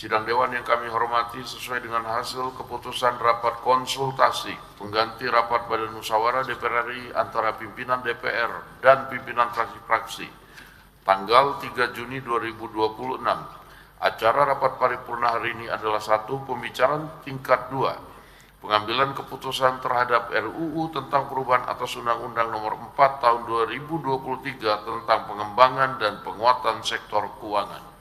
Sidang Dewan yang kami hormati, sesuai dengan hasil keputusan rapat konsultasi pengganti rapat Badan Musyawarah DPR RI antara pimpinan DPR dan pimpinan fraksi-fraksi tanggal 3 Juni 2026. Acara rapat paripurna hari ini adalah 1. Pembicaraan tingkat 2, pengambilan keputusan terhadap RUU tentang perubahan atas Undang-Undang Nomor 4 Tahun 2023 tentang pengembangan dan penguatan sektor keuangan.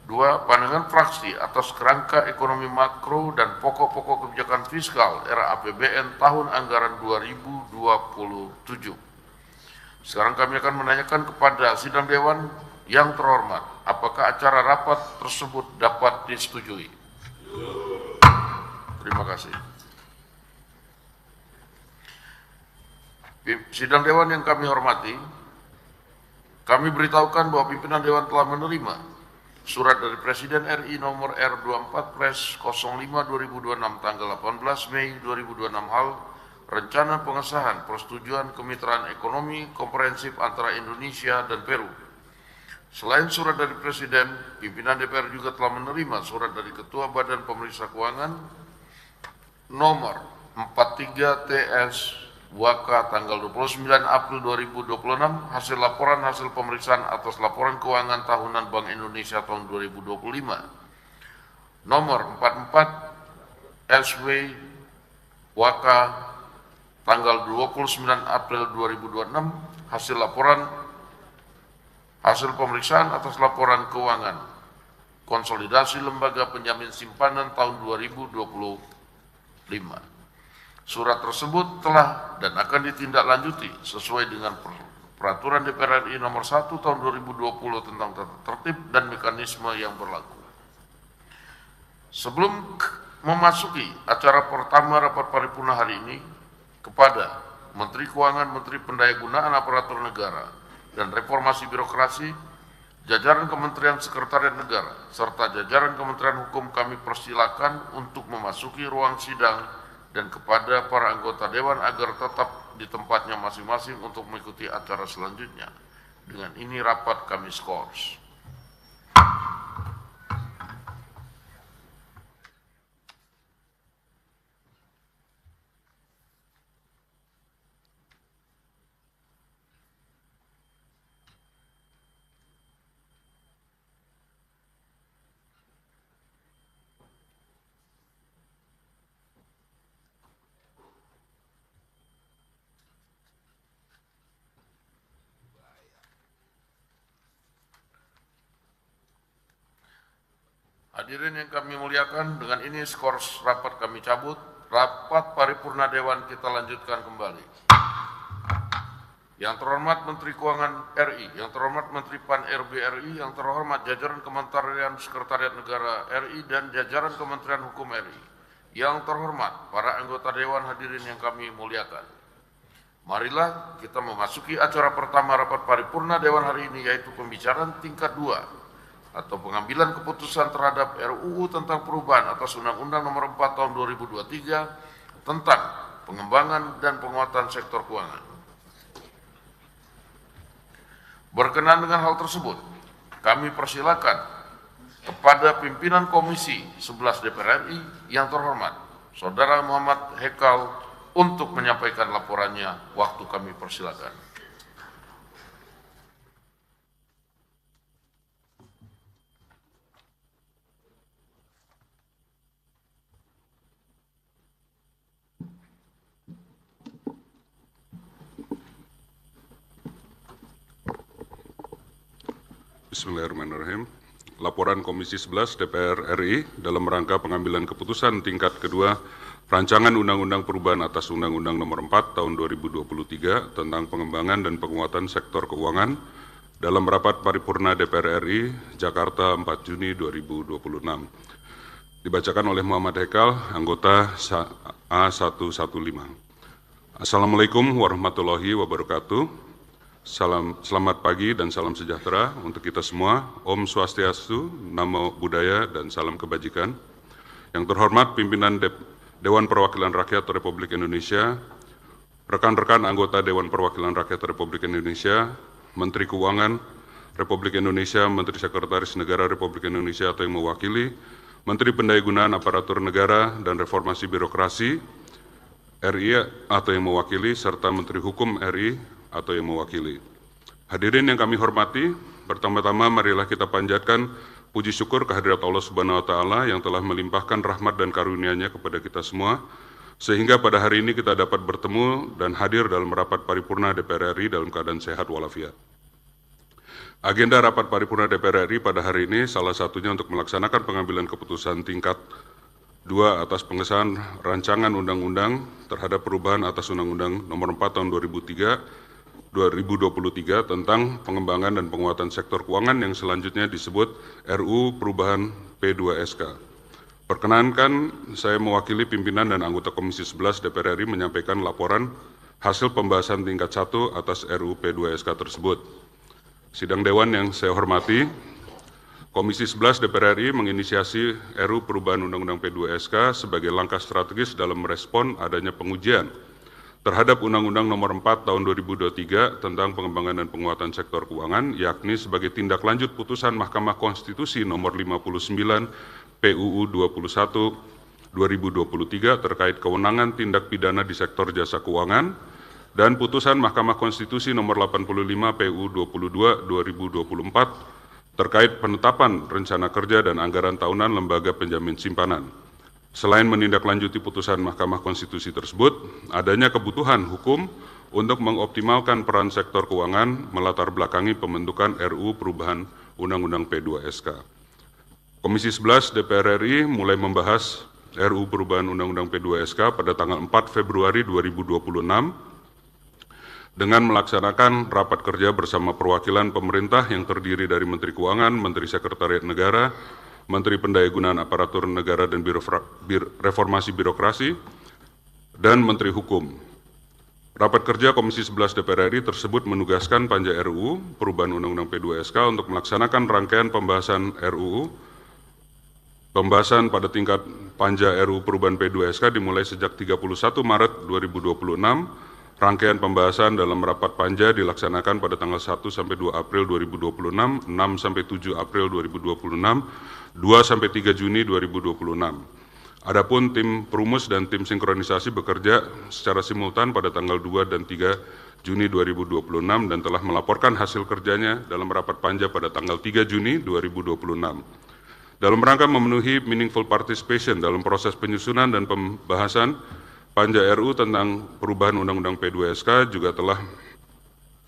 2. Pandangan fraksi atas kerangka ekonomi makro dan pokok-pokok kebijakan fiskal era APBN tahun anggaran 2027. Sekarang kami akan menanyakan kepada sidang Dewan yang terhormat, apakah acara rapat tersebut dapat disetujui? Terima kasih. Sidang Dewan yang kami hormati, kami beritahukan bahwa pimpinan Dewan telah menerima surat dari Presiden RI nomor R24/05/2026 tanggal 18 Mei 2026 hal rencana pengesahan persetujuan kemitraan ekonomi komprehensif antara Indonesia dan Peru. Selain surat dari Presiden, pimpinan DPR juga telah menerima surat dari Ketua Badan Pemeriksa Keuangan nomor 43 TS Waka tanggal 29 April 2026 hasil laporan hasil pemeriksaan atas laporan keuangan tahunan Bank Indonesia tahun 2025 nomor 44 SW Waka tanggal 29 April 2026 hasil pemeriksaan atas laporan keuangan konsolidasi lembaga penjamin simpanan tahun 2025. Surat tersebut telah dan akan ditindaklanjuti sesuai dengan Peraturan DPR RI nomor 1 tahun 2020 tentang tata tertib dan mekanisme yang berlaku. Sebelum memasuki acara pertama rapat paripurna hari ini, kepada Menteri Keuangan, Menteri Pendayagunaan Aparatur Negara dan Reformasi Birokrasi, jajaran Kementerian Sekretariat Negara, serta jajaran Kementerian Hukum kami persilakan untuk memasuki ruang sidang dan kepada para anggota Dewan agar tetap di tempatnya masing-masing untuk mengikuti acara selanjutnya. Dengan ini rapat kami skors. Hadirin yang kami muliakan, dengan ini skors rapat kami cabut. Rapat paripurna Dewan kita lanjutkan kembali. Yang terhormat Menteri Keuangan RI, yang terhormat Menteri Pan-RB RI, yang terhormat jajaran Kementerian Sekretariat Negara RI dan jajaran Kementerian Hukum RI, yang terhormat para anggota Dewan hadirin yang kami muliakan. Marilah kita memasuki acara pertama rapat paripurna Dewan hari ini, yaitu pembicaraan tingkat 2 atau pengambilan keputusan terhadap RUU tentang perubahan atas Undang-Undang Nomor 4 Tahun 2023 tentang pengembangan dan penguatan sektor keuangan. Berkenan dengan hal tersebut, kami persilakan kepada pimpinan Komisi 11 DPR RI yang terhormat, Saudara Muhammad Hekal, untuk menyampaikan laporannya. Waktu kami persilakan. Bismillahirrahmanirrahim. Laporan Komisi 11 DPR RI dalam rangka pengambilan keputusan tingkat kedua Rancangan Undang-Undang Perubahan atas Undang-Undang Nomor 4 Tahun 2023 tentang pengembangan dan penguatan sektor keuangan dalam rapat paripurna DPR RI Jakarta 4 Juni 2026. Dibacakan oleh Muhammad Hekal, anggota A115. Assalamualaikum warahmatullahi wabarakatuh. Selamat pagi dan salam sejahtera untuk kita semua. Om Swastiastu, Namo Buddhaya, dan salam kebajikan. Yang terhormat pimpinan Dewan Perwakilan Rakyat Republik Indonesia, rekan-rekan anggota Dewan Perwakilan Rakyat Republik Indonesia, Menteri Keuangan, Republik Indonesia, Menteri Sekretaris Negara Republik Indonesia atau yang mewakili, Menteri Pendayagunaan Aparatur Negara dan Reformasi Birokrasi RI atau yang mewakili, serta Menteri Hukum RI atau yang mewakili. Hadirin yang kami hormati, pertama-tama marilah kita panjatkan puji syukur kehadirat Allah Subhanahu wa Ta'ala yang telah melimpahkan rahmat dan karunia-Nya kepada kita semua, sehingga pada hari ini kita dapat bertemu dan hadir dalam rapat paripurna DPR RI dalam keadaan sehat walafiat. Agenda rapat paripurna DPR RI pada hari ini salah satunya untuk melaksanakan pengambilan keputusan tingkat 2 atas pengesahan rancangan undang-undang terhadap perubahan atas Undang-Undang Nomor 4 Tahun 2023 tentang pengembangan dan penguatan sektor keuangan yang selanjutnya disebut RUU Perubahan P2SK. Perkenankan saya mewakili pimpinan dan anggota Komisi 11 DPR RI menyampaikan laporan hasil pembahasan tingkat 1 atas RUU P2SK tersebut. Sidang Dewan yang saya hormati, Komisi 11 DPR RI menginisiasi RUU Perubahan Undang-Undang P2SK sebagai langkah strategis dalam merespon adanya pengujian terhadap Undang-Undang Nomor 4 Tahun 2023 tentang pengembangan dan penguatan sektor keuangan, yakni sebagai tindak lanjut putusan Mahkamah Konstitusi Nomor 59 PUU 21 2023 terkait kewenangan tindak pidana di sektor jasa keuangan dan putusan Mahkamah Konstitusi Nomor 85 PUU 22 2024 terkait penetapan rencana kerja dan anggaran tahunan lembaga penjamin simpanan. Selain menindaklanjuti putusan Mahkamah Konstitusi tersebut, adanya kebutuhan hukum untuk mengoptimalkan peran sektor keuangan melatar belakangi pembentukan RUU Perubahan Undang-Undang P2SK. Komisi 11 DPR RI mulai membahas RUU Perubahan Undang-Undang P2SK pada tanggal 4 Februari 2026 dengan melaksanakan rapat kerja bersama perwakilan pemerintah yang terdiri dari Menteri Keuangan, Menteri Sekretariat Negara, Menteri Pendayagunaan Aparatur Negara dan Reformasi Birokrasi, dan Menteri Hukum. Rapat kerja Komisi 11 DPR RI tersebut menugaskan Panja RUU Perubahan Undang-Undang P2SK untuk melaksanakan rangkaian pembahasan Pembahasan pada tingkat Panja RUU Perubahan P2SK dimulai sejak 31 Maret 2026. Rangkaian pembahasan dalam rapat Panja dilaksanakan pada tanggal 1 sampai 2 April 2026, 6 sampai 7 April 2026, 2 sampai 3 Juni 2026. Adapun tim perumus dan tim sinkronisasi bekerja secara simultan pada tanggal 2 dan 3 Juni 2026 dan telah melaporkan hasil kerjanya dalam rapat Panja pada tanggal 3 Juni 2026. Dalam rangka memenuhi meaningful participation dalam proses penyusunan dan pembahasan, Panja RUU tentang perubahan Undang-Undang P2SK juga telah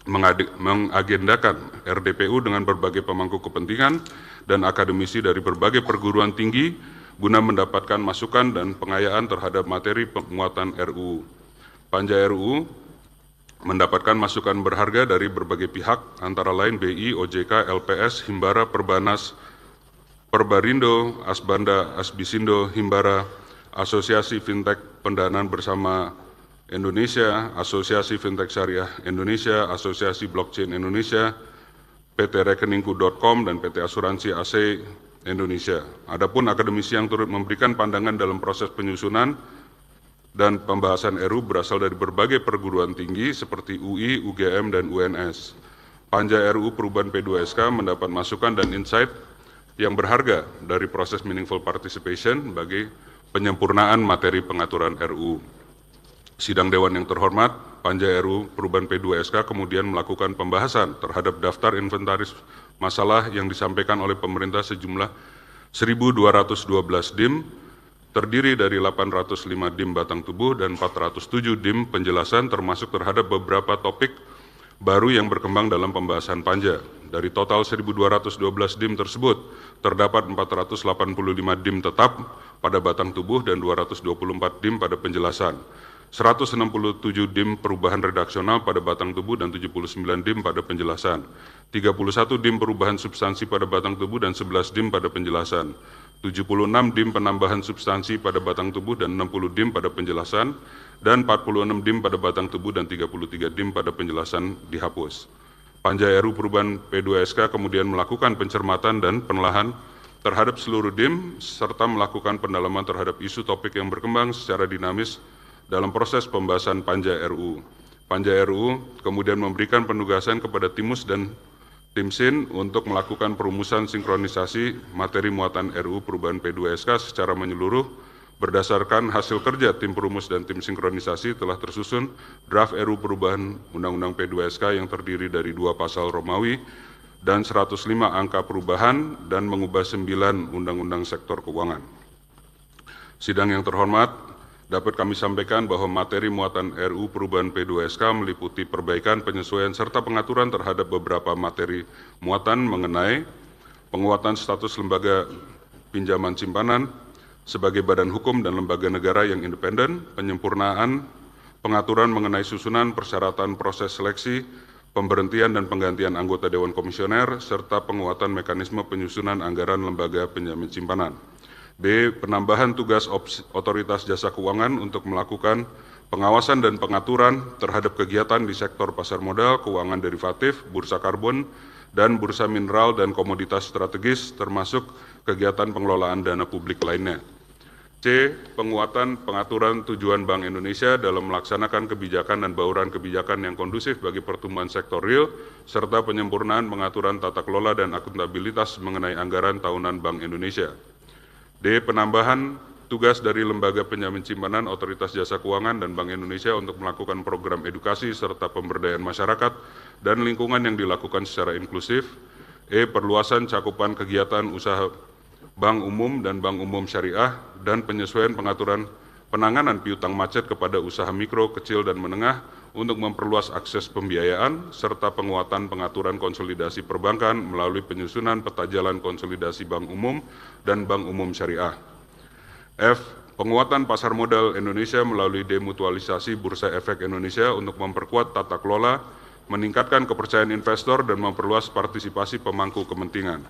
mengagendakan RDPU dengan berbagai pemangku kepentingan dan akademisi dari berbagai perguruan tinggi guna mendapatkan masukan dan pengayaan terhadap materi penguatan RUU. Panja RUU mendapatkan masukan berharga dari berbagai pihak, antara lain BI, OJK, LPS, Himbara, Perbanas, Perbarindo, Asbanda, Asbisindo, Himbara, Asosiasi Fintech Pendanaan Bersama Indonesia, Asosiasi Fintech Syariah Indonesia, Asosiasi Blockchain Indonesia, PT Rekeningku.com, dan PT Asuransi AC Indonesia. Adapun akademisi yang turut memberikan pandangan dalam proses penyusunan dan pembahasan RUU berasal dari berbagai perguruan tinggi seperti UI, UGM, dan UNS. Panja RUU Perubahan P2SK mendapat masukan dan insight yang berharga dari proses meaningful participation bagi penyempurnaan materi pengaturan RUU. Sidang Dewan yang terhormat, Panja RUU Perubahan P2SK kemudian melakukan pembahasan terhadap daftar inventaris masalah yang disampaikan oleh pemerintah sejumlah 1.212 DIM, terdiri dari 805 DIM batang tubuh dan 407 DIM penjelasan termasuk terhadap beberapa topik baru yang berkembang dalam pembahasan Panja. Dari total 1.212 DIM tersebut, terdapat 485 DIM tetap pada batang tubuh dan 224 DIM pada penjelasan, 167 DIM perubahan redaksional pada batang tubuh dan 79 DIM pada penjelasan, 31 DIM perubahan substansi pada batang tubuh dan 11 DIM pada penjelasan, 76 DIM penambahan substansi pada batang tubuh dan 60 DIM pada penjelasan, dan 46 DIM pada batang tubuh dan 33 DIM pada penjelasan dihapus. Panja RUU Perubahan P2SK kemudian melakukan pencermatan dan penelahan terhadap seluruh DIM serta melakukan pendalaman terhadap isu topik yang berkembang secara dinamis dalam proses pembahasan Panja RUU. Panja RUU kemudian memberikan penugasan kepada Timus dan tim SIN untuk melakukan perumusan sinkronisasi materi muatan RUU perubahan P2SK secara menyeluruh. Berdasarkan hasil kerja tim perumus dan tim sinkronisasi telah tersusun draft RUU perubahan Undang-Undang P2SK yang terdiri dari 2 pasal Romawi dan 105 angka perubahan dan mengubah 9 undang-undang sektor keuangan. Sidang yang terhormat, dapat kami sampaikan bahwa materi muatan RUU perubahan P2SK meliputi perbaikan, penyesuaian, serta pengaturan terhadap beberapa materi muatan mengenai penguatan status lembaga pinjaman simpanan sebagai badan hukum dan lembaga negara yang independen, penyempurnaan pengaturan mengenai susunan persyaratan proses seleksi, pemberhentian dan penggantian anggota Dewan Komisioner, serta penguatan mekanisme penyusunan anggaran lembaga penjamin simpanan. B. Penambahan tugas otoritas jasa keuangan untuk melakukan pengawasan dan pengaturan terhadap kegiatan di sektor pasar modal, keuangan derivatif, bursa karbon, dan bursa mineral dan komoditas strategis, termasuk kegiatan pengelolaan dana publik lainnya. C. Penguatan pengaturan tujuan Bank Indonesia dalam melaksanakan kebijakan dan bauran kebijakan yang kondusif bagi pertumbuhan sektor real, serta penyempurnaan pengaturan tata kelola dan akuntabilitas mengenai anggaran tahunan Bank Indonesia. D. Penambahan tugas dari Lembaga Penjamin Simpanan, Otoritas Jasa Keuangan, dan Bank Indonesia untuk melakukan program edukasi serta pemberdayaan masyarakat dan lingkungan yang dilakukan secara inklusif. E. Perluasan cakupan kegiatan usaha Bank Umum dan Bank Umum Syariah dan penyesuaian pengaturan penanganan piutang macet kepada usaha mikro, kecil, dan menengah untuk memperluas akses pembiayaan, serta penguatan pengaturan konsolidasi perbankan melalui penyusunan peta jalan konsolidasi Bank Umum dan Bank Umum Syariah. F. Penguatan pasar modal Indonesia melalui demutualisasi Bursa Efek Indonesia untuk memperkuat tata kelola, meningkatkan kepercayaan investor, dan memperluas partisipasi pemangku kepentingan.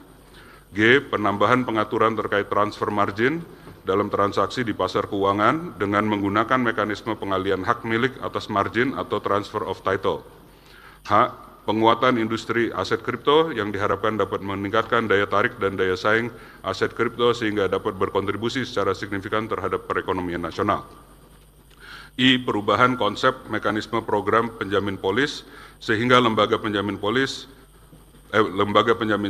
G. Penambahan pengaturan terkait transfer margin dalam transaksi di pasar keuangan dengan menggunakan mekanisme pengalihan hak milik atas margin atau transfer of title. H. Penguatan industri aset kripto yang diharapkan dapat meningkatkan daya tarik dan daya saing aset kripto sehingga dapat berkontribusi secara signifikan terhadap perekonomian nasional. I. Perubahan konsep mekanisme program penjamin polis sehingga lembaga penjamin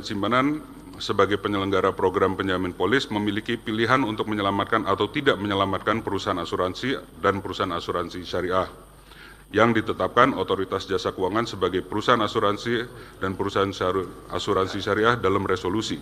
simpanan sebagai penyelenggara program penjamin polis memiliki pilihan untuk menyelamatkan atau tidak menyelamatkan perusahaan asuransi dan perusahaan asuransi syariah yang ditetapkan Otoritas Jasa Keuangan sebagai perusahaan asuransi dan perusahaan asuransi syariah dalam resolusi.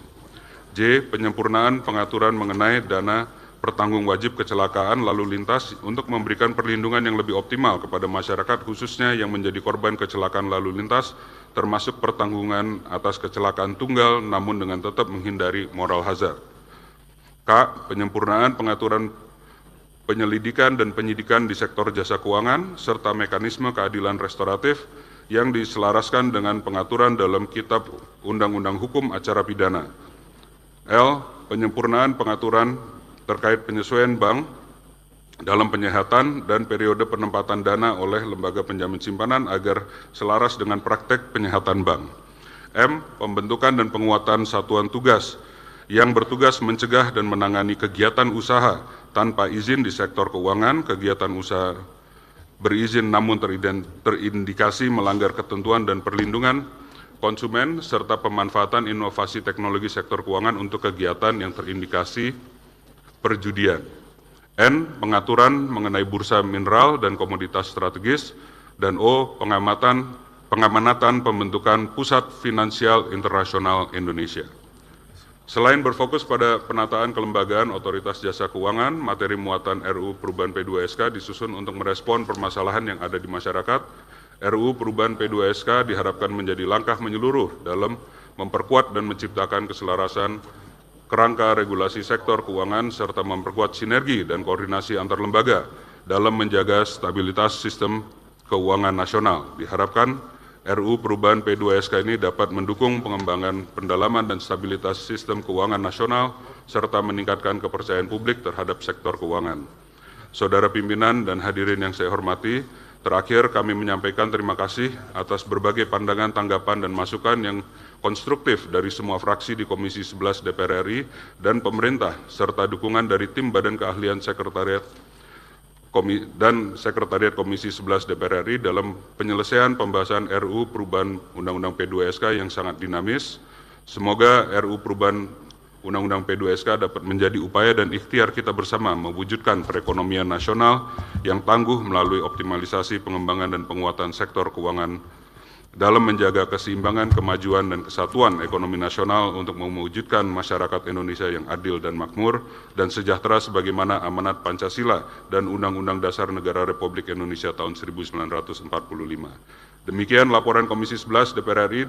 J. Penyempurnaan pengaturan mengenai dana pertanggung wajib kecelakaan lalu lintas untuk memberikan perlindungan yang lebih optimal kepada masyarakat khususnya yang menjadi korban kecelakaan lalu lintas, termasuk pertanggungan atas kecelakaan tunggal namun dengan tetap menghindari moral hazard. K. Penyempurnaan pengaturan penyelidikan dan penyidikan di sektor jasa keuangan serta mekanisme keadilan restoratif yang diselaraskan dengan pengaturan dalam Kitab Undang-Undang Hukum Acara Pidana. L. Penyempurnaan pengaturan terkait penyesuaian bank dalam penyehatan dan periode penempatan dana oleh lembaga penjamin simpanan agar selaras dengan praktek penyehatan bank. M. Pembentukan dan penguatan satuan tugas yang bertugas mencegah dan menangani kegiatan usaha tanpa izin di sektor keuangan, kegiatan usaha berizin namun terindikasi melanggar ketentuan dan perlindungan konsumen, serta pemanfaatan inovasi teknologi sektor keuangan untuk kegiatan yang terindikasi perjudian. N. Pengaturan mengenai bursa mineral dan komoditas strategis. Dan O. Pengamanatan pembentukan Pusat Finansial Internasional Indonesia. Selain berfokus pada penataan kelembagaan Otoritas Jasa Keuangan, materi muatan RUU Perubahan P2SK disusun untuk merespon permasalahan yang ada di masyarakat. RUU Perubahan P2SK diharapkan menjadi langkah menyeluruh dalam memperkuat dan menciptakan keselarasan kerangka regulasi sektor keuangan serta memperkuat sinergi dan koordinasi antar lembaga dalam menjaga stabilitas sistem keuangan nasional. Diharapkan RUU Perubahan P2SK ini dapat mendukung pengembangan pendalaman dan stabilitas sistem keuangan nasional serta meningkatkan kepercayaan publik terhadap sektor keuangan. Saudara pimpinan dan hadirin yang saya hormati, terakhir kami menyampaikan terima kasih atas berbagai pandangan, tanggapan, dan masukan yang konstruktif dari semua fraksi di Komisi 11 DPR RI dan pemerintah, serta dukungan dari tim Badan Keahlian Sekretariat dan Sekretariat Komisi 11 DPR RI dalam penyelesaian pembahasan RUU perubahan Undang-Undang P2SK yang sangat dinamis. Semoga RUU perubahan Undang-Undang P2SK dapat menjadi upaya dan ikhtiar kita bersama mewujudkan perekonomian nasional yang tangguh melalui optimalisasi pengembangan dan penguatan sektor keuangan dalam menjaga keseimbangan, kemajuan, dan kesatuan ekonomi nasional untuk mewujudkan masyarakat Indonesia yang adil dan makmur dan sejahtera sebagaimana amanat Pancasila dan Undang-Undang Dasar Negara Republik Indonesia tahun 1945. Demikian laporan Komisi 11 DPR RI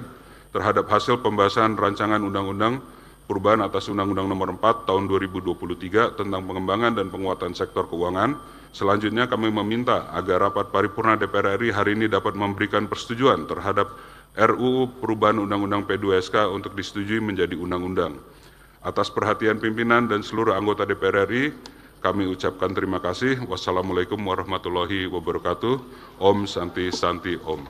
terhadap hasil pembahasan rancangan Undang-Undang perubahan atas Undang-Undang Nomor 4 Tahun 2023 tentang pengembangan dan penguatan sektor keuangan. Selanjutnya kami meminta agar rapat paripurna DPR RI hari ini dapat memberikan persetujuan terhadap RUU perubahan Undang-Undang P2SK untuk disetujui menjadi undang-undang. Atas perhatian pimpinan dan seluruh anggota DPR RI, kami ucapkan terima kasih. Wassalamualaikum warahmatullahi wabarakatuh. Om Santi Santi Om.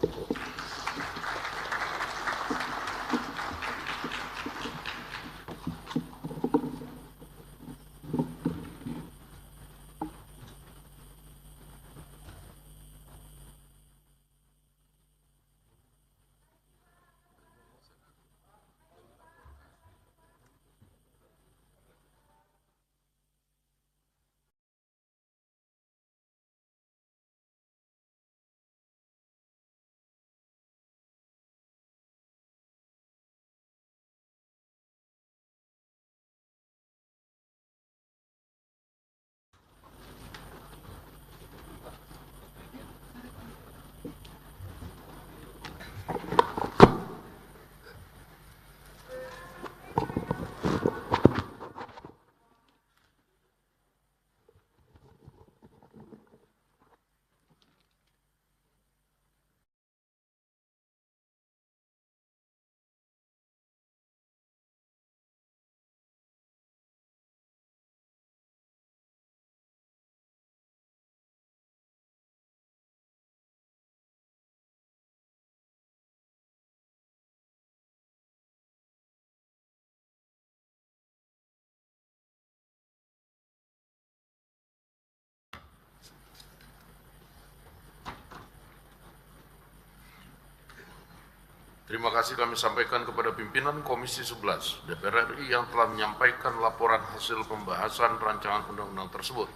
Terima kasih kami sampaikan kepada pimpinan Komisi 11 DPR RI yang telah menyampaikan laporan hasil pembahasan rancangan undang-undang tersebut.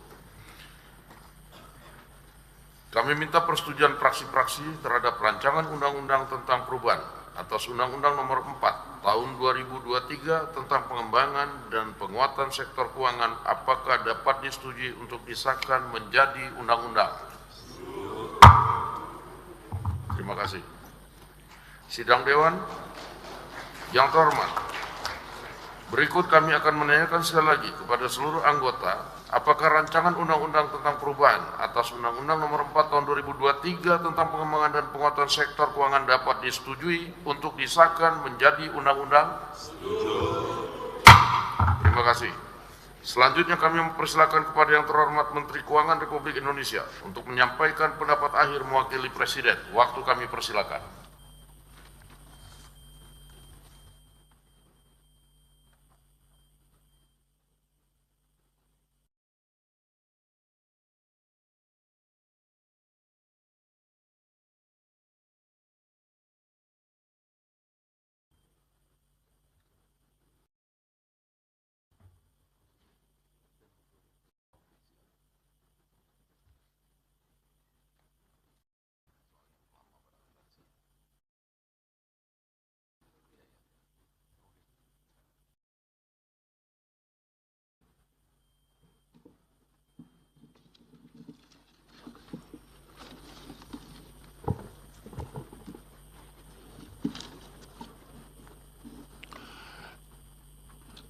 Kami minta persetujuan fraksi-fraksi terhadap rancangan undang-undang tentang perubahan atas Undang-Undang Nomor 4 Tahun 2023 tentang pengembangan dan penguatan sektor keuangan apakah dapat disetujui untuk disahkan menjadi undang-undang. Terima kasih. Sidang Dewan yang terhormat, berikut kami akan menanyakan sekali lagi kepada seluruh anggota, apakah rancangan undang-undang tentang perubahan atas Undang-Undang Nomor 4 Tahun 2023 tentang pengembangan dan penguatan sektor keuangan dapat disetujui untuk disahkan menjadi undang-undang? Terima kasih. Selanjutnya kami mempersilakan kepada yang terhormat Menteri Keuangan Republik Indonesia untuk menyampaikan pendapat akhir mewakili Presiden. Waktu kami persilakan.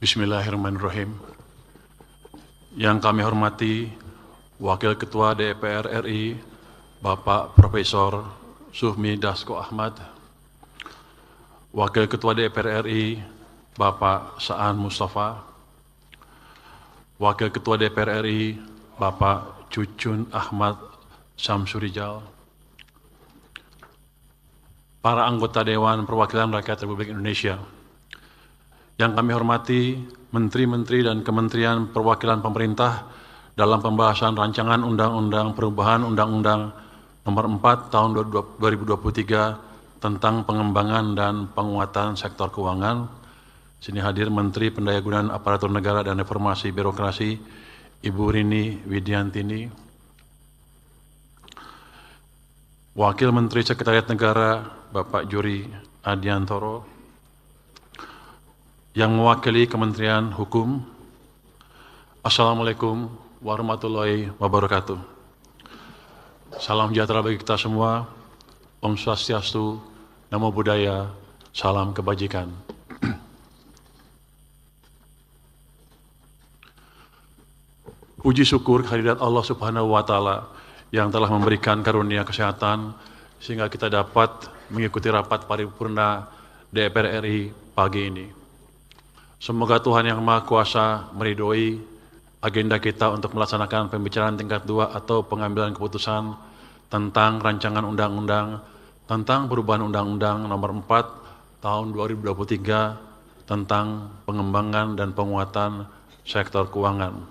Bismillahirrahmanirrahim. Yang kami hormati Wakil Ketua DPR RI, Bapak Profesor Sufmi Dasko Ahmad, Wakil Ketua DPR RI, Bapak Saan Mustafa, Wakil Ketua DPR RI, Bapak Cucun Ahmad Samsurijal, para anggota Dewan Perwakilan Rakyat Republik Indonesia, yang kami hormati Menteri-Menteri dan Kementerian Perwakilan Pemerintah dalam pembahasan rancangan Undang-Undang Perubahan Undang-Undang Nomor 4 Tahun 2023 tentang pengembangan dan penguatan sektor keuangan. Sini hadir Menteri Pendayagunaan Aparatur Negara dan Reformasi Birokrasi, Ibu Rini Widiantini. Wakil Menteri Sekretariat Negara, Bapak Juri Adiantoro. Yang mewakili Kementerian Hukum. Assalamualaikum warahmatullahi wabarakatuh. Salam sejahtera bagi kita semua. Om Swastiastu, Namo Buddhaya, salam kebajikan. Puji syukur kehadirat Allah Subhanahu wa Ta'ala yang telah memberikan karunia kesehatan sehingga kita dapat mengikuti rapat paripurna DPR RI pagi ini. Semoga Tuhan Yang Maha Kuasa meridhoi agenda kita untuk melaksanakan pembicaraan tingkat 2 atau pengambilan keputusan tentang rancangan undang-undang tentang perubahan Undang-Undang Nomor 4 Tahun 2023 tentang pengembangan dan penguatan sektor keuangan.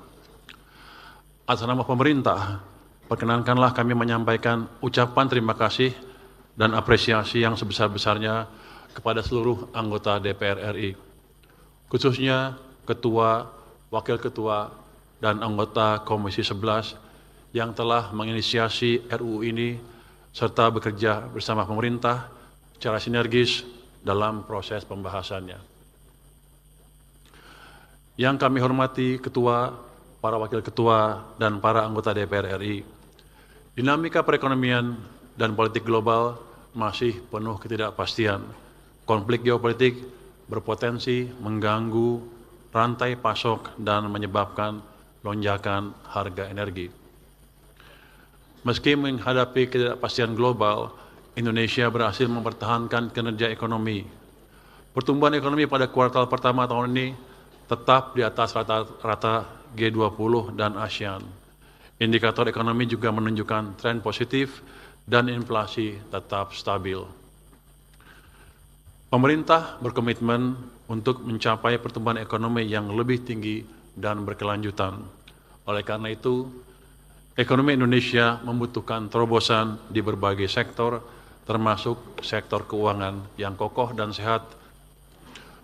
Atas nama pemerintah, perkenankanlah kami menyampaikan ucapan terima kasih dan apresiasi yang sebesar-besarnya kepada seluruh anggota DPR RI. Khususnya Ketua, Wakil Ketua, dan anggota Komisi 11 yang telah menginisiasi RUU ini serta bekerja bersama pemerintah secara sinergis dalam proses pembahasannya. Yang kami hormati Ketua, para Wakil Ketua, dan para anggota DPR RI, dinamika perekonomian dan politik global masih penuh ketidakpastian. Konflik geopolitik berpotensi mengganggu rantai pasok dan menyebabkan lonjakan harga energi. Meski menghadapi ketidakpastian global, Indonesia berhasil mempertahankan kinerja ekonomi. Pertumbuhan ekonomi pada kuartal pertama tahun ini tetap di atas rata-rata G20 dan ASEAN. Indikator ekonomi juga menunjukkan tren positif dan inflasi tetap stabil. Pemerintah berkomitmen untuk mencapai pertumbuhan ekonomi yang lebih tinggi dan berkelanjutan. Oleh karena itu, ekonomi Indonesia membutuhkan terobosan di berbagai sektor, termasuk sektor keuangan yang kokoh dan sehat.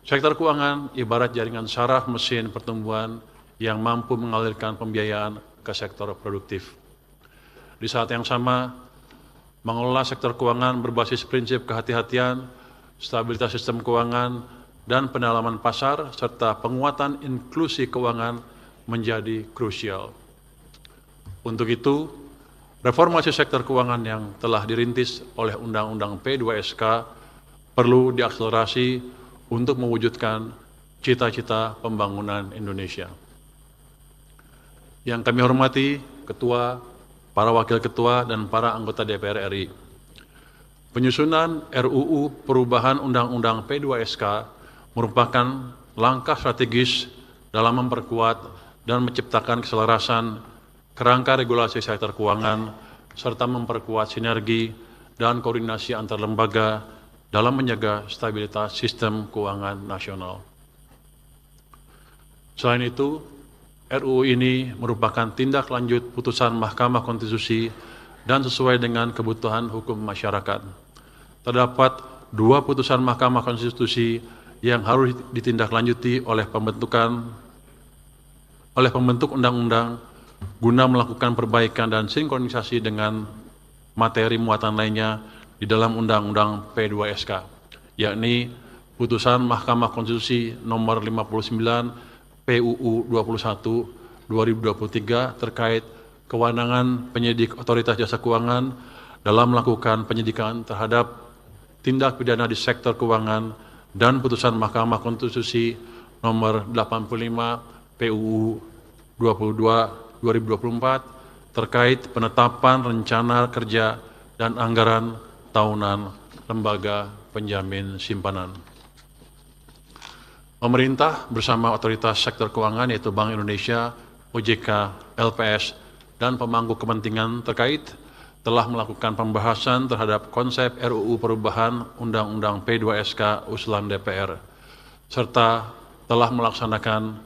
Sektor keuangan ibarat jaringan saraf mesin pertumbuhan yang mampu mengalirkan pembiayaan ke sektor produktif. Di saat yang sama, mengelola sektor keuangan berbasis prinsip kehati-hatian, stabilitas sistem keuangan, dan pendalaman pasar, serta penguatan inklusi keuangan menjadi krusial. Untuk itu, reformasi sektor keuangan yang telah dirintis oleh Undang-Undang P2SK perlu diakselerasi untuk mewujudkan cita-cita pembangunan Indonesia. Yang kami hormati Ketua, para Wakil Ketua, dan para anggota DPR RI. Penyusunan RUU Perubahan Undang-Undang P2SK merupakan langkah strategis dalam memperkuat dan menciptakan keselarasan kerangka regulasi sektor keuangan serta memperkuat sinergi dan koordinasi antar lembaga dalam menjaga stabilitas sistem keuangan nasional. Selain itu, RUU ini merupakan tindak lanjut putusan Mahkamah Konstitusi dan sesuai dengan kebutuhan hukum masyarakat. Terdapat 2 putusan Mahkamah Konstitusi yang harus ditindaklanjuti oleh pembentuk undang-undang guna melakukan perbaikan dan sinkronisasi dengan materi muatan lainnya di dalam Undang-Undang P2SK, yakni putusan Mahkamah Konstitusi nomor 59 PUU 21 2023 terkait kewenangan penyidik Otoritas Jasa Keuangan dalam melakukan penyidikan terhadap tindak pidana di sektor keuangan dan putusan Mahkamah Konstitusi nomor 85 PUU 22 2024 terkait penetapan rencana kerja dan anggaran tahunan lembaga penjamin simpanan. Pemerintah bersama otoritas sektor keuangan yaitu Bank Indonesia, OJK, LPS, dan pemangku kepentingan terkait telah melakukan pembahasan terhadap konsep RUU Perubahan Undang-Undang P2SK usulan DPR, serta telah melaksanakan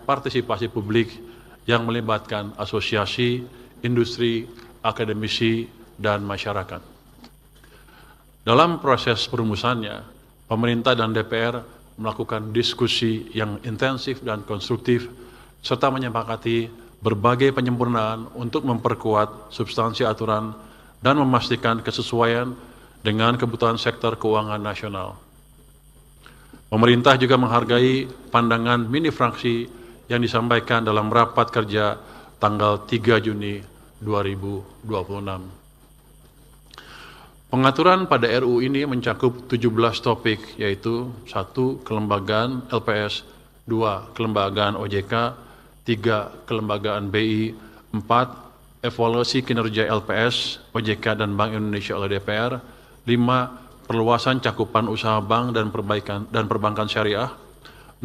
partisipasi publik yang melibatkan asosiasi, industri, akademisi, dan masyarakat. Dalam proses perumusannya, pemerintah dan DPR melakukan diskusi yang intensif dan konstruktif, serta menyepakati berbagai penyempurnaan untuk memperkuat substansi aturan dan memastikan kesesuaian dengan kebutuhan sektor keuangan nasional. Pemerintah juga menghargai pandangan mini fraksi yang disampaikan dalam rapat kerja tanggal 3 Juni 2026. Pengaturan pada RUU ini mencakup 17 topik, yaitu 1. Kelembagaan LPS, 2. Kelembagaan OJK, 3. Kelembagaan BI, 4. Evaluasi kinerja LPS, OJK, dan Bank Indonesia oleh DPR, 5. Perluasan cakupan usaha bank dan perbankan syariah, 6.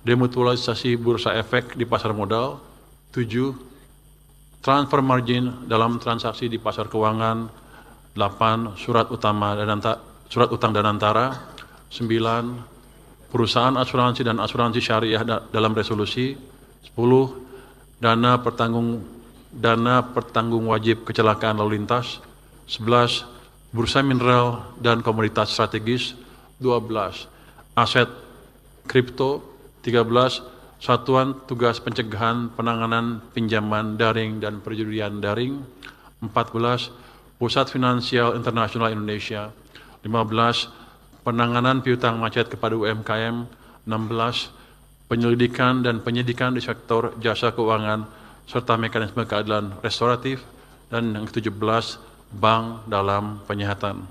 Demutualisasi bursa efek di pasar modal, 7. Transfer margin dalam transaksi di pasar keuangan, 8. Surat utang dan antara, 9. Perusahaan asuransi dan asuransi syariah dalam resolusi, 10. Dana pertanggung wajib kecelakaan lalu lintas, 11. Bursa mineral dan komoditas strategis, 12. Aset kripto, 13. Satuan Tugas Pencegahan Penanganan Pinjaman Daring dan Perjudian Daring, 14. Pusat Finansial Internasional Indonesia, 15. Penanganan piutang macet kepada UMKM, 16. Penyelidikan dan penyidikan di sektor jasa keuangan serta mekanisme keadilan restoratif, dan yang ke-17, bank dalam penyihatan.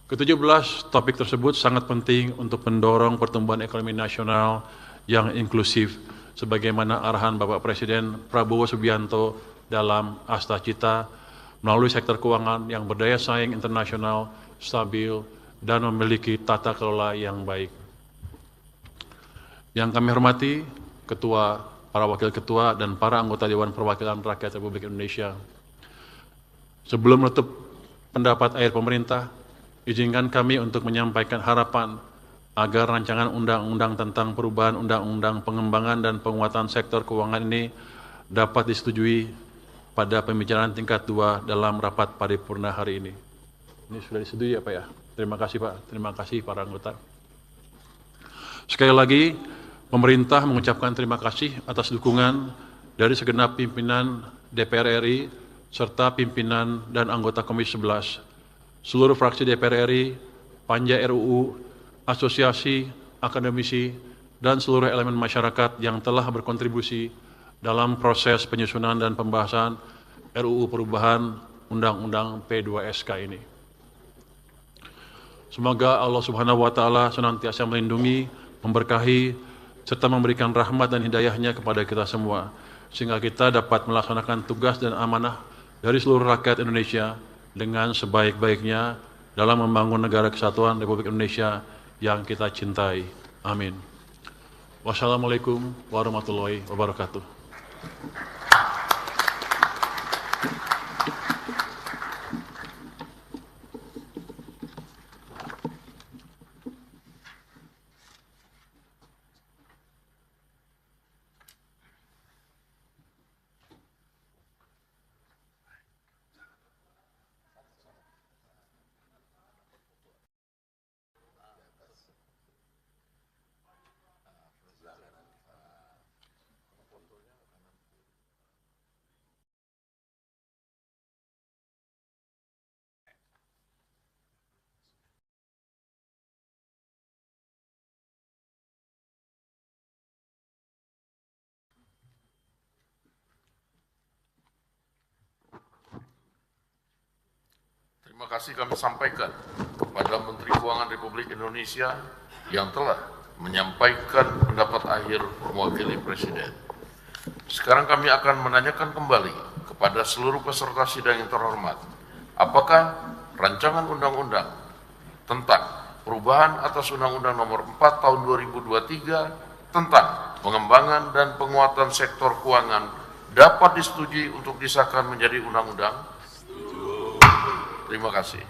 Ke-17 topik tersebut sangat penting untuk mendorong pertumbuhan ekonomi nasional yang inklusif sebagaimana arahan Bapak Presiden Prabowo Subianto dalam Asta Cita melalui sektor keuangan yang berdaya saing internasional, stabil, dan memiliki tata kelola yang baik. Yang kami hormati, Ketua, para Wakil Ketua, dan para anggota Dewan Perwakilan Rakyat Republik Indonesia. Sebelum menutup pendapat akhir pemerintah, izinkan kami untuk menyampaikan harapan agar rancangan undang-undang tentang perubahan undang-undang pengembangan dan penguatan sektor keuangan ini dapat disetujui pada pembicaraan tingkat 2 dalam rapat paripurna hari ini. Ini sudah disetujui ya Pak ya? Terima kasih Pak, terima kasih para anggota. Sekali lagi, pemerintah mengucapkan terima kasih atas dukungan dari segenap pimpinan DPR RI serta pimpinan dan anggota Komisi 11, seluruh fraksi DPR RI, panja RUU, asosiasi, akademisi, dan seluruh elemen masyarakat yang telah berkontribusi dalam proses penyusunan dan pembahasan RUU perubahan Undang-Undang P2SK ini. Semoga Allah Subhanahu wa Ta'ala senantiasa melindungi, memberkahi, serta memberikan rahmat dan hidayahnya kepada kita semua, sehingga kita dapat melaksanakan tugas dan amanah dari seluruh rakyat Indonesia dengan sebaik-baiknya dalam membangun negara kesatuan Republik Indonesia yang kita cintai. Amin. Wassalamualaikum warahmatullahi wabarakatuh. Terima kasih kami sampaikan kepada Menteri Keuangan Republik Indonesia yang telah menyampaikan pendapat akhir mewakili Presiden. Sekarang kami akan menanyakan kembali kepada seluruh peserta sidang yang terhormat, apakah rancangan undang-undang tentang perubahan atas Undang-Undang Nomor 4 Tahun 2023 tentang pengembangan dan penguatan sektor keuangan dapat disetujui untuk disahkan menjadi undang-undang? Terima kasih.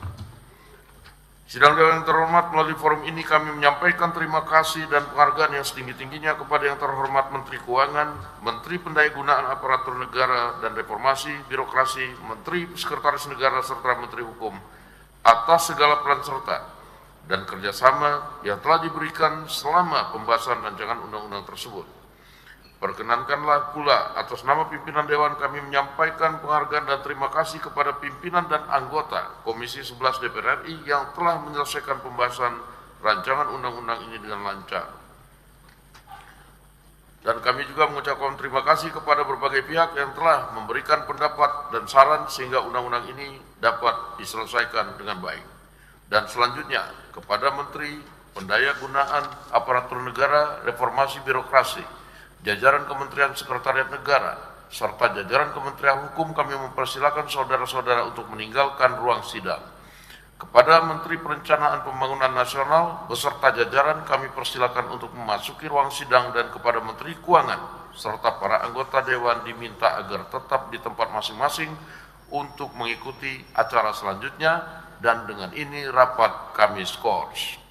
Sidang Dewan yang terhormat, melalui forum ini kami menyampaikan terima kasih dan penghargaan yang setinggi-tingginya kepada yang terhormat Menteri Keuangan, Menteri Pendayagunaan Aparatur Negara dan Reformasi Birokrasi, Menteri Sekretaris Negara serta Menteri Hukum atas segala peran serta dan kerjasama yang telah diberikan selama pembahasan rancangan undang-undang tersebut. Perkenankanlah pula atas nama pimpinan Dewan kami menyampaikan penghargaan dan terima kasih kepada pimpinan dan anggota Komisi 11 DPR RI yang telah menyelesaikan pembahasan rancangan undang-undang ini dengan lancar. Dan kami juga mengucapkan terima kasih kepada berbagai pihak yang telah memberikan pendapat dan saran sehingga undang-undang ini dapat diselesaikan dengan baik. Dan selanjutnya kepada Menteri Pendayagunaan Aparatur Negara, Reformasi Birokrasi, jajaran Kementerian Sekretariat Negara, serta jajaran Kementerian Hukum kami mempersilakan saudara-saudara untuk meninggalkan ruang sidang. Kepada Menteri Perencanaan Pembangunan Nasional beserta jajaran kami persilakan untuk memasuki ruang sidang, dan kepada Menteri Keuangan serta para anggota Dewan diminta agar tetap di tempat masing-masing untuk mengikuti acara selanjutnya, dan dengan ini rapat kami skors.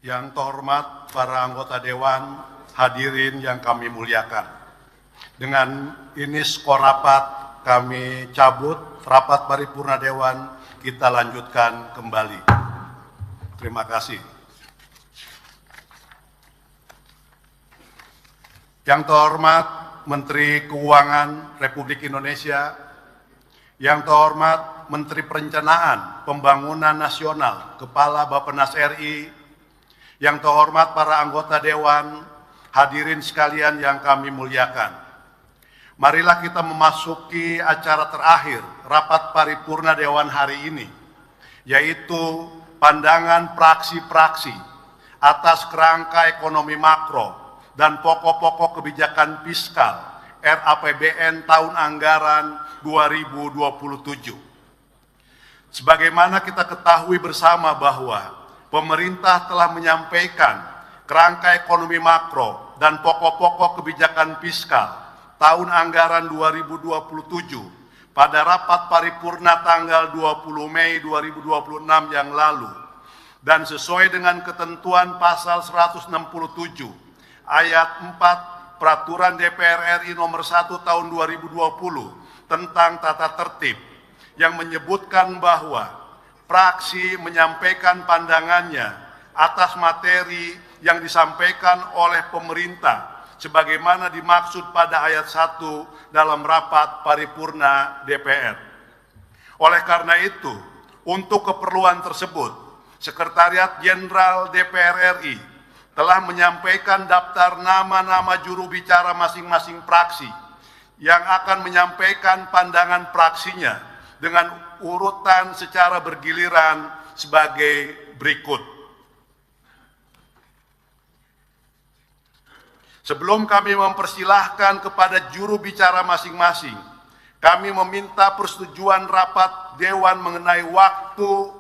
Yang terhormat para anggota Dewan, hadirin yang kami muliakan. Dengan ini skor rapat kami cabut, rapat paripurna Dewan kita lanjutkan kembali. Terima kasih. Yang terhormat Menteri Keuangan Republik Indonesia, yang terhormat Menteri Perencanaan Pembangunan Nasional, Kepala Bappenas RI, yang terhormat para anggota Dewan, hadirin sekalian yang kami muliakan. Marilah kita memasuki acara terakhir rapat paripurna Dewan hari ini, yaitu pandangan praksi-praksi atas kerangka ekonomi makro dan pokok-pokok kebijakan fiskal RAPBN tahun anggaran 2027. Sebagaimana kita ketahui bersama bahwa pemerintah telah menyampaikan kerangka ekonomi makro dan pokok-pokok kebijakan fiskal tahun anggaran 2027 pada rapat paripurna tanggal 20 Mei 2026 yang lalu, dan sesuai dengan ketentuan pasal 167 ayat 4 Peraturan DPR RI nomor 1 tahun 2020 tentang tata tertib yang menyebutkan bahwa praksi menyampaikan pandangannya atas materi yang disampaikan oleh pemerintah sebagaimana dimaksud pada ayat 1 dalam rapat paripurna DPR. Oleh karena itu, untuk keperluan tersebut, Sekretariat Jenderal DPR RI telah menyampaikan daftar nama-nama juru bicara masing-masing praksi yang akan menyampaikan pandangan praksinya dengan urutan secara bergiliran sebagai berikut. Sebelum kami mempersilahkan kepada juru bicara masing-masing, kami meminta persetujuan rapat Dewan mengenai waktu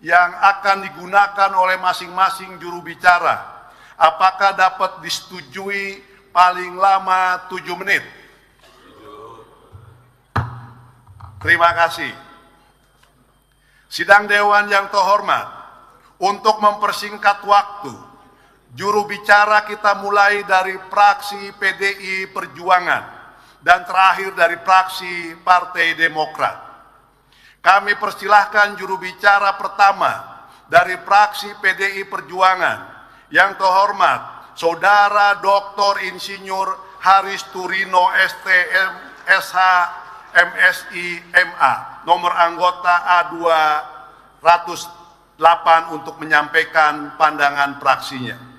yang akan digunakan oleh masing-masing juru bicara. Apakah dapat disetujui paling lama 7 menit? Terima kasih. Sidang Dewan yang terhormat, untuk mempersingkat waktu, juru bicara kita mulai dari fraksi PDI Perjuangan dan terakhir dari fraksi Partai Demokrat. Kami persilahkan juru bicara pertama dari fraksi PDI Perjuangan yang terhormat Saudara Dr. Insinyur Haris Turino STM SH MSI MA, nomor anggota A208 untuk menyampaikan pandangan fraksinya.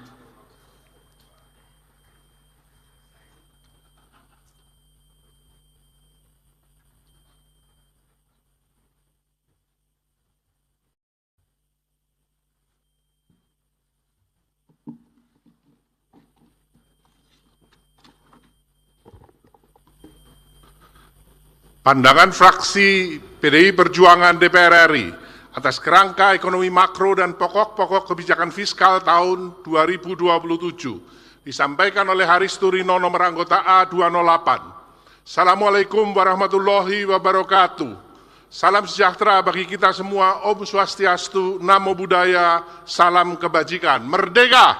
Pandangan fraksi PDI Perjuangan DPR RI atas kerangka ekonomi makro dan pokok-pokok kebijakan fiskal tahun 2027 disampaikan oleh Haris Turino nomor anggota A208. Assalamualaikum warahmatullahi wabarakatuh. Salam sejahtera bagi kita semua. Om Swastiastu, Namo Buddhaya, salam kebajikan. Merdeka!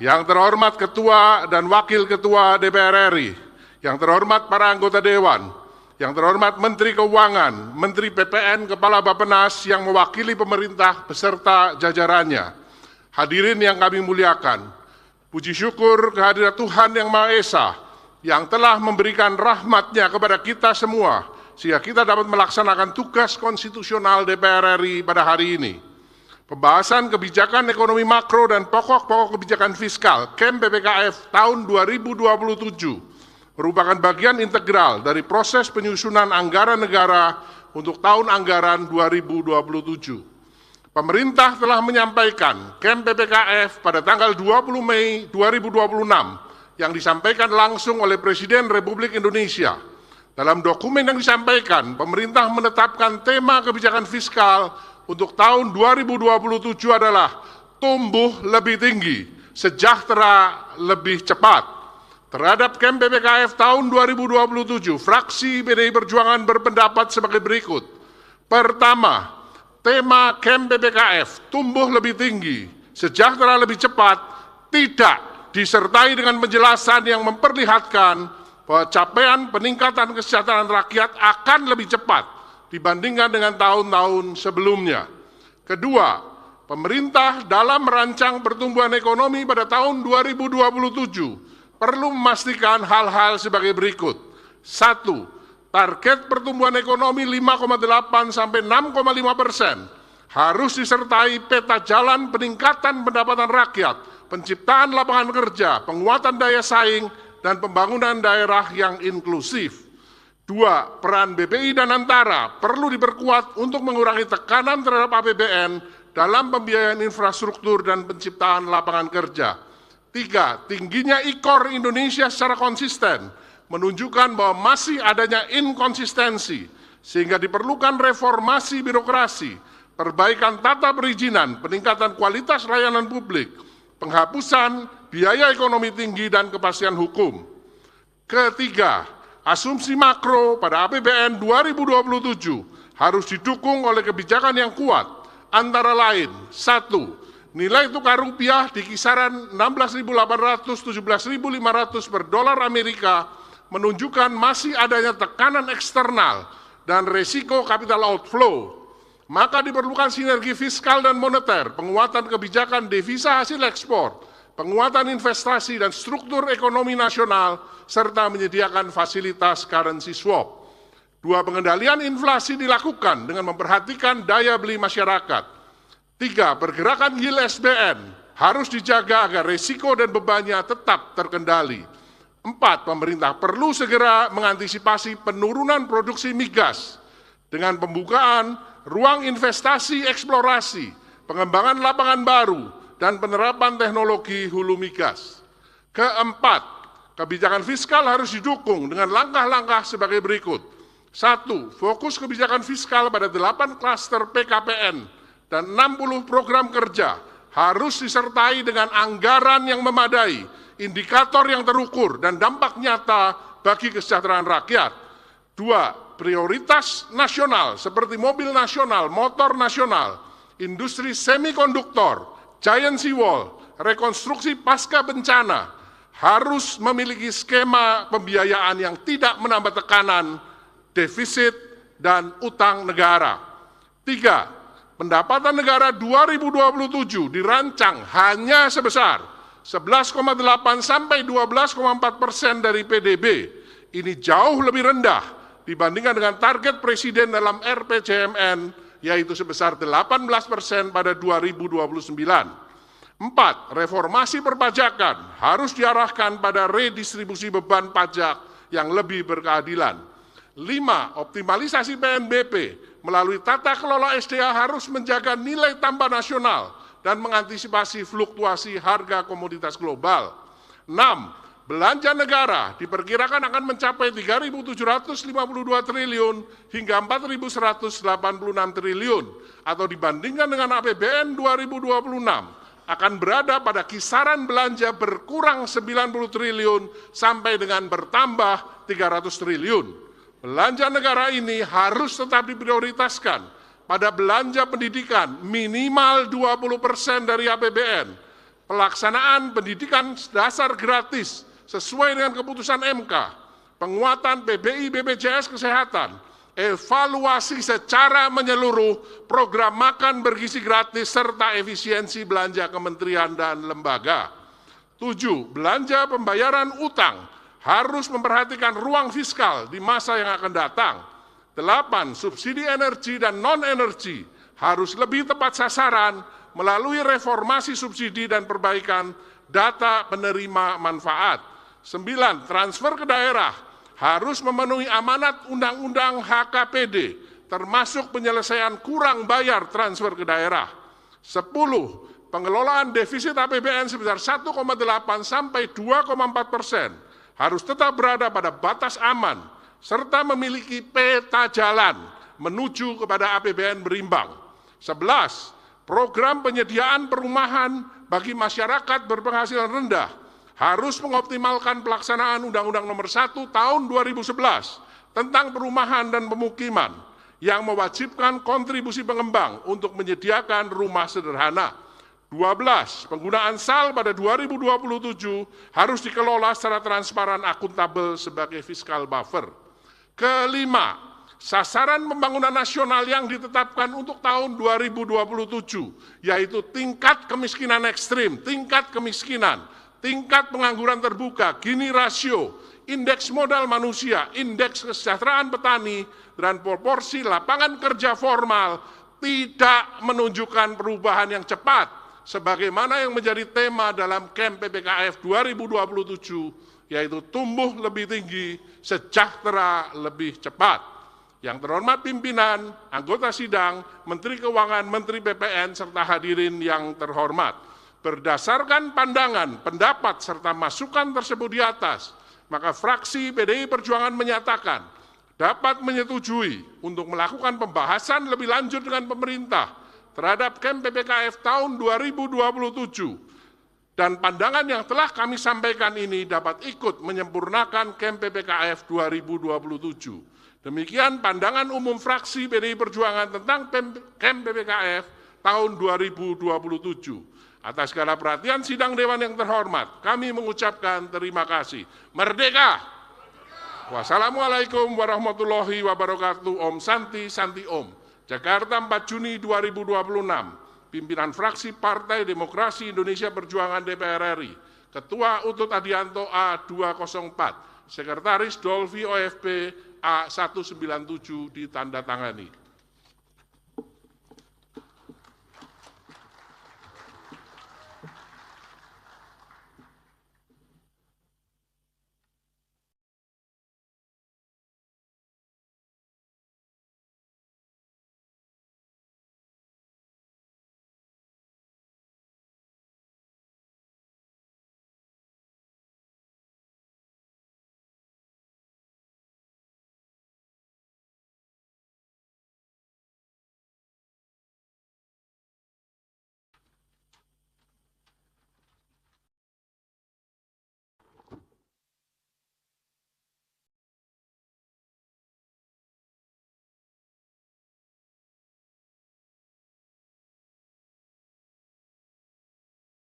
Yang terhormat Ketua dan Wakil Ketua DPR RI, yang terhormat para anggota Dewan, yang terhormat Menteri Keuangan, Menteri PPN, Kepala Bappenas yang mewakili pemerintah beserta jajarannya. Hadirin yang kami muliakan, puji syukur kehadirat Tuhan Yang Maha Esa yang telah memberikan rahmat-Nya kepada kita semua, sehingga kita dapat melaksanakan tugas konstitusional DPR RI pada hari ini. Pembahasan kebijakan ekonomi makro dan pokok-pokok kebijakan fiskal KEM PPKF tahun 2027 merupakan bagian integral dari proses penyusunan anggaran negara untuk tahun anggaran 2027. Pemerintah telah menyampaikan KEM PPKF pada tanggal 20 Mei 2026 yang disampaikan langsung oleh Presiden Republik Indonesia. Dalam dokumen yang disampaikan, pemerintah menetapkan tema kebijakan fiskal untuk tahun 2027 adalah tumbuh lebih tinggi, sejahtera lebih cepat. Terhadap KEM PPKF tahun 2027, fraksi PDI Perjuangan berpendapat sebagai berikut. Pertama, tema KEM PPKF tumbuh lebih tinggi, sejahtera lebih cepat, tidak disertai dengan penjelasan yang memperlihatkan bahwa capaian peningkatan kesejahteraan rakyat akan lebih cepat dibandingkan dengan tahun-tahun sebelumnya. Kedua, pemerintah dalam merancang pertumbuhan ekonomi pada tahun 2027 perlu memastikan hal-hal sebagai berikut. 1. Target pertumbuhan ekonomi 5,8 sampai 6,5% harus disertai peta jalan peningkatan pendapatan rakyat, penciptaan lapangan kerja, penguatan daya saing, dan pembangunan daerah yang inklusif. 2. Peran BPI dan Antara perlu diperkuat untuk mengurangi tekanan terhadap APBN dalam pembiayaan infrastruktur dan penciptaan lapangan kerja. 3. Tingginya IKOR Indonesia secara konsisten menunjukkan bahwa masih adanya inkonsistensi, sehingga diperlukan reformasi birokrasi, perbaikan tata perizinan, peningkatan kualitas layanan publik, penghapusan biaya ekonomi tinggi, dan kepastian hukum. Ketiga, asumsi makro pada APBN 2027 harus didukung oleh kebijakan yang kuat, antara lain: 1. Nilai tukar rupiah di kisaran 16.800–17.500 per dolar Amerika menunjukkan masih adanya tekanan eksternal dan resiko capital outflow. Maka diperlukan sinergi fiskal dan moneter, penguatan kebijakan devisa hasil ekspor, penguatan investasi dan struktur ekonomi nasional, serta menyediakan fasilitas currency swap. 2. Pengendalian inflasi dilakukan dengan memperhatikan daya beli masyarakat. 3. Pergerakan yield SBN harus dijaga agar risiko dan bebannya tetap terkendali. 4. Pemerintah perlu segera mengantisipasi penurunan produksi migas dengan pembukaan ruang investasi eksplorasi, pengembangan lapangan baru, dan penerapan teknologi hulu migas. Keempat, kebijakan fiskal harus didukung dengan langkah-langkah sebagai berikut. 1. Fokus kebijakan fiskal pada 8 klaster PKPN dan 60 program kerja harus disertai dengan anggaran yang memadai, indikator yang terukur, dan dampak nyata bagi kesejahteraan rakyat. 2. Prioritas nasional seperti mobil nasional, motor nasional, industri semikonduktor, giant seawall, rekonstruksi pasca bencana, harus memiliki skema pembiayaan yang tidak menambah tekanan, defisit, dan utang negara. 3. Pendapatan negara 2027 dirancang hanya sebesar 11,8 sampai 12,4% dari PDB. Ini jauh lebih rendah dibandingkan dengan target Presiden dalam RPJMN, yaitu sebesar 18% pada 2029. 4. Reformasi perpajakan harus diarahkan pada redistribusi beban pajak yang lebih berkeadilan. 5. Optimalisasi PNBP melalui tata kelola SDA harus menjaga nilai tambah nasional dan mengantisipasi fluktuasi harga komoditas global. 6. Belanja negara diperkirakan akan mencapai 3.752 triliun hingga 4.186 triliun, atau dibandingkan dengan APBN 2026, akan berada pada kisaran belanja berkurang 90 triliun sampai dengan bertambah 300 triliun. Belanja negara ini harus tetap diprioritaskan pada belanja pendidikan minimal 20% dari APBN, pelaksanaan pendidikan dasar gratis sesuai dengan keputusan MK, penguatan PBI BPJS Kesehatan, evaluasi secara menyeluruh program makan bergizi gratis, serta efisiensi belanja kementerian dan lembaga. 7. Belanja pembayaran utang harus memperhatikan ruang fiskal di masa yang akan datang. 8. Subsidi energi dan non-energi harus lebih tepat sasaran melalui reformasi subsidi dan perbaikan data penerima manfaat. 9. Transfer ke daerah harus memenuhi amanat Undang-Undang HKPD, termasuk penyelesaian kurang bayar transfer ke daerah. 10. Pengelolaan defisit APBN sebesar 1,8 sampai 2,4% harus tetap berada pada batas aman, serta memiliki peta jalan menuju kepada APBN berimbang. 11. Program penyediaan perumahan bagi masyarakat berpenghasilan rendah harus mengoptimalkan pelaksanaan Undang-Undang Nomor 1 Tahun 2011 tentang perumahan dan pemukiman yang mewajibkan kontribusi pengembang untuk menyediakan rumah sederhana. 12. Penggunaan SAL pada 2027 harus dikelola secara transparan, akuntabel sebagai fiskal buffer. Kelima, sasaran pembangunan nasional yang ditetapkan untuk tahun 2027, yaitu tingkat kemiskinan ekstrim, tingkat kemiskinan, tingkat pengangguran terbuka, Gini rasio, indeks modal manusia, indeks kesejahteraan petani, dan proporsi lapangan kerja formal tidak menunjukkan perubahan yang cepat, sebagaimana yang menjadi tema dalam KEM PPKF 2027, yaitu tumbuh lebih tinggi, sejahtera lebih cepat. Yang terhormat pimpinan, anggota sidang, Menteri Keuangan, Menteri BPN, serta hadirin yang terhormat. Berdasarkan pandangan, pendapat, serta masukan tersebut di atas, maka fraksi PDI Perjuangan menyatakan dapat menyetujui untuk melakukan pembahasan lebih lanjut dengan pemerintah terhadap KEM PPKF tahun 2027, dan pandangan yang telah kami sampaikan ini dapat ikut menyempurnakan KEM PPKF 2027. Demikian pandangan umum fraksi PDI Perjuangan tentang KEM PPKF tahun 2027. Atas segala perhatian sidang Dewan yang terhormat, kami mengucapkan terima kasih. Merdeka! Wassalamualaikum warahmatullahi wabarakatuh. Om Santi, Santi Om. Jakarta 4 Juni 2026. Pimpinan fraksi Partai Demokrasi Indonesia Perjuangan DPR RI. Ketua Utut Adianto A204. Sekretaris Dolvi OFP A197 ditandatangani.